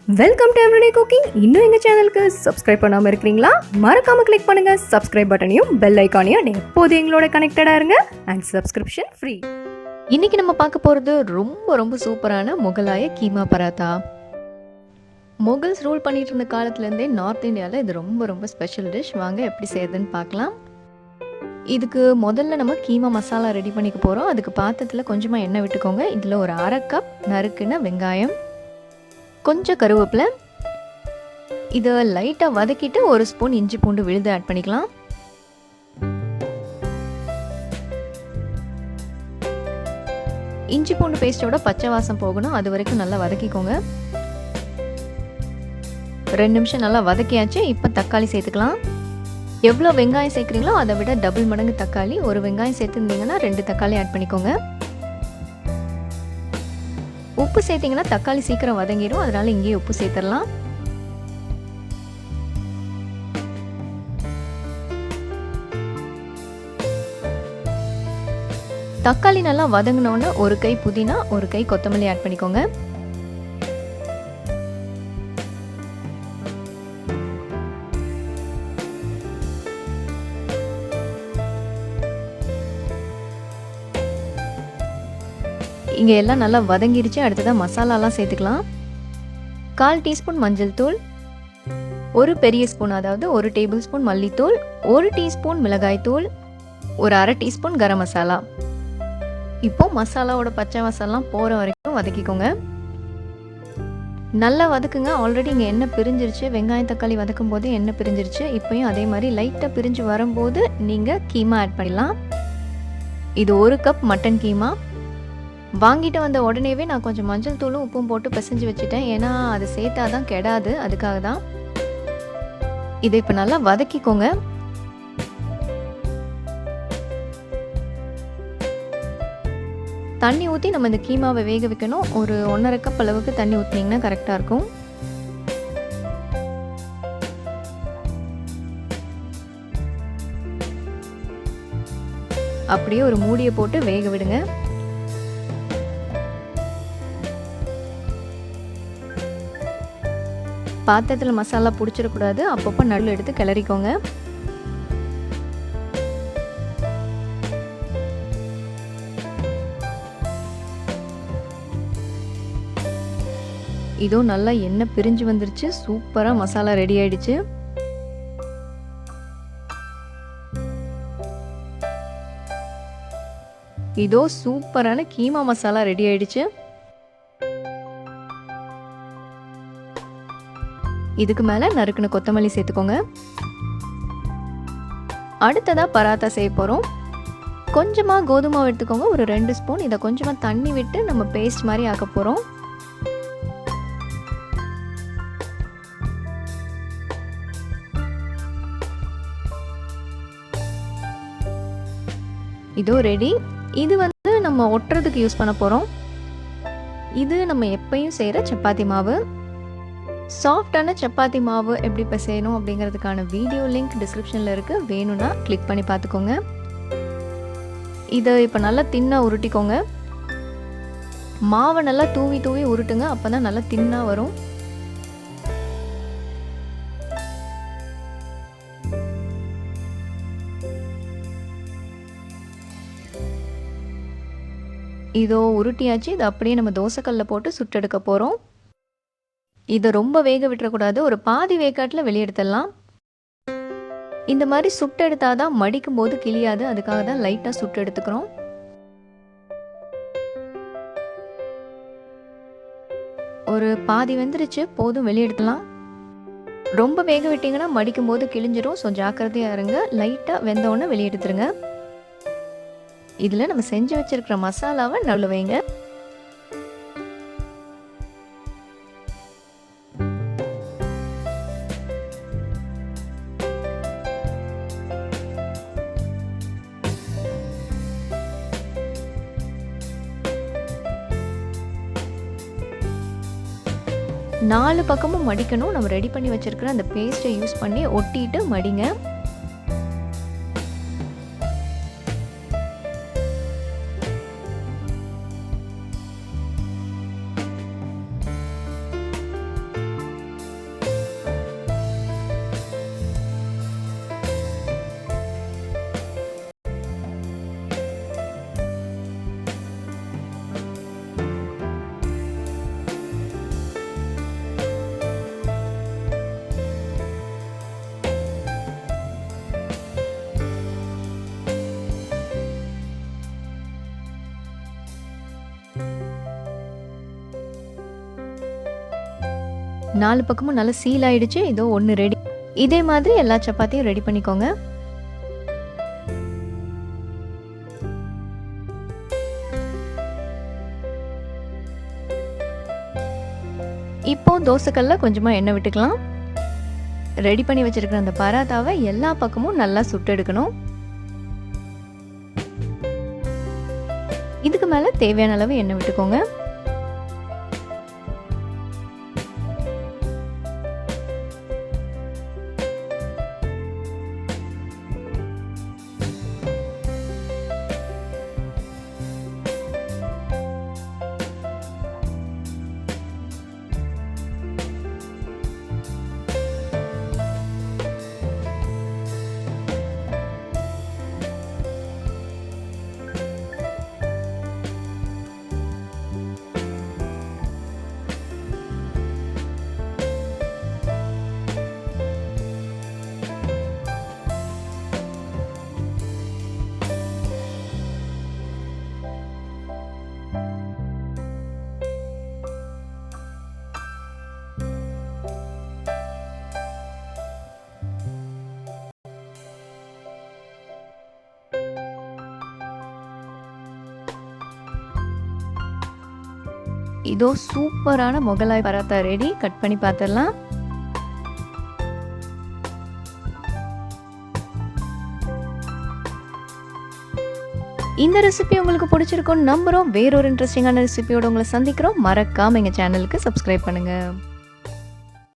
Welcome to everyday cooking. இன்னும் எங்கள் சேனலுக்கு சப்ஸ்கிரைப் பண்ணாமல் இருக்கிறீங்களா? மறக்காமல் கிளிக் பண்ணுங்கள் சப்ஸ்கிரைப் பட்டனையும் பெல் ஐக்கானையும். எப்போது எங்களோட கனெக்டடாக இருங்க அண்ட் சப்ஸ்கிரிப்ஷன் ஃப்ரீ. இன்றைக்கி நம்ம பார்க்க போகிறது ரொம்ப சூப்பரான முகலாய கீமா பராத்தா. முகல்ஸ் ரூல் பண்ணிட்டு இருந்த காலத்துலேருந்தே நார்த் இந்தியாவில் இது ரொம்ப ஸ்பெஷல் டிஷ். வாங்க எப்படி செய்யுதுன்னு பார்க்கலாம். இதுக்கு முதல்ல நம்ம கீமா மசாலா ரெடி பண்ணிக்க போகிறோம். அதுக்கு பாத்திரத்தில் கொஞ்சமாக எண்ணெய் விட்டுக்கோங்க. இதில் ஒரு 1/2 கப் நறுக்குன வெங்காயம், கொஞ்சம் கருவேப்பிலை, இதை லைட்டாக வதக்கிட்டு 1 ஸ்பூன் இஞ்சி பூண்டு விழுது ஆட் பண்ணிக்கலாம். இஞ்சி பூண்டு பேஸ்டோட பச்சை வாசம் போகணும், அது வரைக்கும் நல்லா வதக்கிக்கோங்க. 2 நிமிஷம் நல்லா வதக்கியாச்சு. இப்போ தக்காளி சேர்த்துக்கலாம். எவ்வளோ வெங்காயம் சேர்க்குறீங்களோ அதை விட டபுள் மடங்கு தக்காளி. ஒரு வெங்காயம் சேர்த்துருந்தீங்கன்னா 2 தக்காளி ஆட் பண்ணிக்கோங்க. உப்பு சேர்த்திங்கன்னா தக்காளி சீக்கிரம் வதங்கிடும், அதனால இங்கேயே உப்பு சேர்த்துடலாம். தக்காளி நல்லா வதங்கினோன்னு 1 கை புதினா, 1 கை கொத்தமல்லி ஆட் பண்ணிக்கோங்க. இங்கே எல்லாம் நல்லா வதங்கிடுச்சு. அடுத்ததான் மசாலாலாம் சேர்த்துக்கலாம். 1/4 டீஸ்பூன் மஞ்சள் தூள், 1 பெரிய ஸ்பூன் அதாவது 1 டேபிள் ஸ்பூன் மல்லித்தூள், 1 டீஸ்பூன் மிளகாய் தூள், ஒரு 1/2 டீஸ்பூன் கரம் மசாலா. இப்போ மசாலாவோட பச்சை வாசம்லாம் போகிற வரைக்கும் வதக்கிக்கோங்க. நல்லா வதக்குங்க. ஆல்ரெடி இங்கே எண்ணெய் பிரிஞ்சிருச்சு. வெங்காயம் தக்காளி வதக்கும் போது எண்ணெய் பிரிஞ்சிருச்சு. இப்போயும் அதே மாதிரி லைட்டாக பிரிஞ்சு வரும்போது நீங்கள் கீமா ஆட் பண்ணிடலாம். இது 1 கப் மட்டன் கீமா. வாங்கிட்டு வந்த உடனேவே நான் கொஞ்சம் மஞ்சள் தூளும் உப்பும் போட்டு பிசைஞ்சு வச்சுட்டேன். ஏன்னா அது சேர்த்தா தான் கெடாது, அதுக்காக தான். இதை இப்போ நல்லா வதக்கிக்கோங்க. தண்ணி ஊற்றி நம்ம இந்த கீமாவை வேக வைக்கணும். ஒரு 1/2 கப் அளவுக்கு தண்ணி ஊற்றினீங்கன்னா கரெக்டாக இருக்கும். அப்படியே ஒரு மூடியை போட்டு வேக விடுங்க. பாத்திரத்தில் மசாலா பிடிச்சிடக்கூடாது, அப்பப்போ நடுவில் எடுத்து கிளறிக்கோங்க. இதோ நல்லா எண்ணெய் பிரிஞ்சு வந்துருச்சு. சூப்பராக மசாலா ரெடி ஆயிடுச்சு. இதோ சூப்பரான கீமா மசாலா ரெடி ஆயிடுச்சு. இதுக்கு மேலே நறுக்குன கொத்தமல்லி சேர்த்துக்கோங்க. அடுத்ததாக பராத்தா செய்ய போகிறோம். கொஞ்சமாக கோதுமை எடுத்துக்கோங்க, ஒரு 2 ஸ்பூன். இதை கொஞ்சமாக தண்ணி விட்டு நம்ம பேஸ்ட் மாதிரி ஆக்க போகிறோம். இதோ ரெடி. இது நம்ம ஒட்டுறதுக்கு யூஸ் பண்ண போகிறோம். இது நம்ம எப்பயும் செய்கிற சப்பாத்தி மாவு. சாஃப்டான சப்பாத்தி மாவு எப்படி இப்போ செய்யணும் அப்படிங்கிறதுக்கான வீடியோ லிங்க் டிஸ்கிரிப்ஷனில் இருக்குது, வேணும்னா கிளிக் பண்ணி பார்த்துக்கோங்க. இதை இப்போ நல்லா தின்னாக உருட்டிக்கோங்க. மாவை நல்லா தூவி உருட்டுங்க, அப்போ தான் நல்லா தின்னாக வரும். இதோ உருட்டியாச்சு. இதை அப்படியே நம்ம தோசைக்கல்ல போட்டு சுட்டெடுக்க போகிறோம். இதை ரொம்ப வேக விட்டுறக்கூடாது, ஒரு பாதி வேக்காட்டில் வெளியெடுத்துடலாம். இந்த மாதிரி சுட்டு எடுத்தால் தான் மடிக்கும் போது கிளியாது, அதுக்காக தான் லைட்டாக சுட்டு எடுத்துக்கிறோம். ஒரு பாதி வெந்துருச்சு, போதும், வெளியெடுத்துலாம். ரொம்ப வேக விட்டிங்கன்னா மடிக்கும் போது கிழிஞ்சிரும். ஸோ ஜாக்கிரதையாக இருங்க. லைட்டாக வெந்தோடனே வெளியெடுத்துருங்க. இதில் நம்ம செஞ்சு வச்சிருக்கிற மசாலாவை நடுவில் வைங்க. நாலு பக்கமும் மடிக்கணும். நம்ம ரெடி பண்ணி வச்சிருக்கிற அந்த பேஸ்ட்டை யூஸ் பண்ணி ஒட்டிட்டு மடிங்க. 4 பக்கமும் நல்லா சீல் ஆயிடுச்சு. இதோ ஒன்று ரெடி. இதே மாதிரி எல்லா சப்பாத்தியும் ரெடி பண்ணிக்கோங்க. இப்போ தோசைக்கல்ல கொஞ்சமாக எண்ணெய் விட்டுக்கலாம். ரெடி பண்ணி வச்சிருக்கிற அந்த பராத்தாவை எல்லா பக்கமும் நல்லா சுட்டெடுக்கணும். இதுக்கு மேலே தேவையான அளவு எண்ணெய் விட்டுக்கோங்க. இதோ சூப்பரான முகலாய் பராத்தா ரெடி. கட் பண்ணி பார்த்துடலாம். இந்த ரெசிபி உங்களுக்கு பிடிச்சிருக்கும்னு நம்புறோம். வேறொரு இன்ட்ரெஸ்டிங்கான ரெசிபியோட உங்களை சந்திக்கிறோம். மறக்காம எங்க சேனலுக்கு சப்ஸ்கிரைப் பண்ணுங்க.